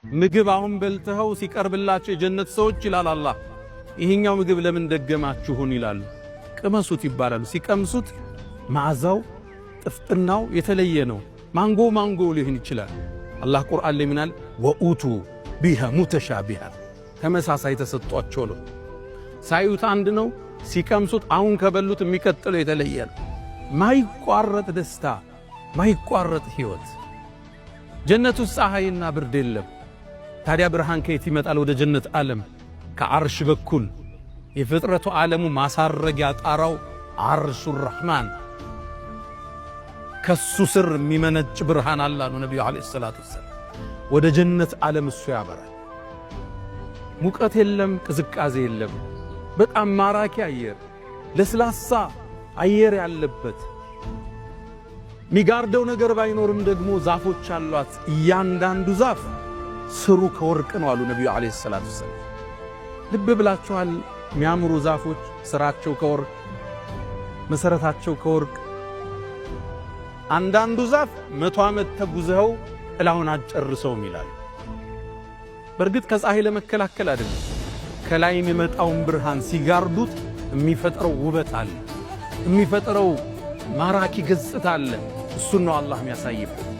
ምግብ አሁን በልተው ሲቀርብላቸው የጀነት ሰዎች ይላል አላህ ይሄኛው ምግብ ለምን ደገማችሁን ይላሉ። ቅመሱት ይባላሉ። ሲቀምሱት መዓዛው ጥፍጥናው የተለየ ነው። ማንጎ ሊሆን ይችላል። አላህ ቁርአን ላይ ምናል ወኡቱ ቢሃ ሙተሻቢሃ ተመሳሳይ ተሰጧቸው ነው። ሳዩት አንድ ነው፣ ሲቀምሱት አሁን ከበሉት የሚቀጥለው የተለየ ነው። ማይቋረጥ ደስታ፣ ማይቋረጥ ህይወት። ጀነት ውስጥ ፀሐይና ብርድ የለም። ታዲያ ብርሃን ከየት ይመጣል? ወደ ጀነት ዓለም ከዓርሽ በኩል የፍጥረቱ ዓለሙ ማሳረጊያ ጣራው ዓርሹ ረሕማን ከሱ ስር የሚመነጭ ብርሃን አላሉ ነቢዩ ዓለይሂ ሰላቱ ወሰላም። ወደ ጀነት ዓለም እሱ ያበራል። ሙቀት የለም፣ ቅዝቃዜ የለም። በጣም ማራኪ አየር፣ ለስላሳ አየር ያለበት ሚጋርደው ነገር ባይኖርም ደግሞ ዛፎች አሏት። እያንዳንዱ ዛፍ ስሩ ከወርቅ ነው አሉ ነቢዩ ዓለይሂ ሰላቱ ወሰላም። ልብ ብላችኋል? የሚያምሩ ዛፎች ስራቸው ከወርቅ መሰረታቸው ከወርቅ። አንዳንዱ ዛፍ 100 ዓመት ተጉዘው ጥላውን አጨርሰውም ይላል። በእርግጥ ከፀሐይ ለመከላከል አይደለም፣ ከላይ የሚመጣውን ብርሃን ሲጋርዱት የሚፈጥረው ውበት አለ፣ የሚፈጥረው ማራኪ ገጽታ አለ። እሱን ነው አላህ የሚያሳየው።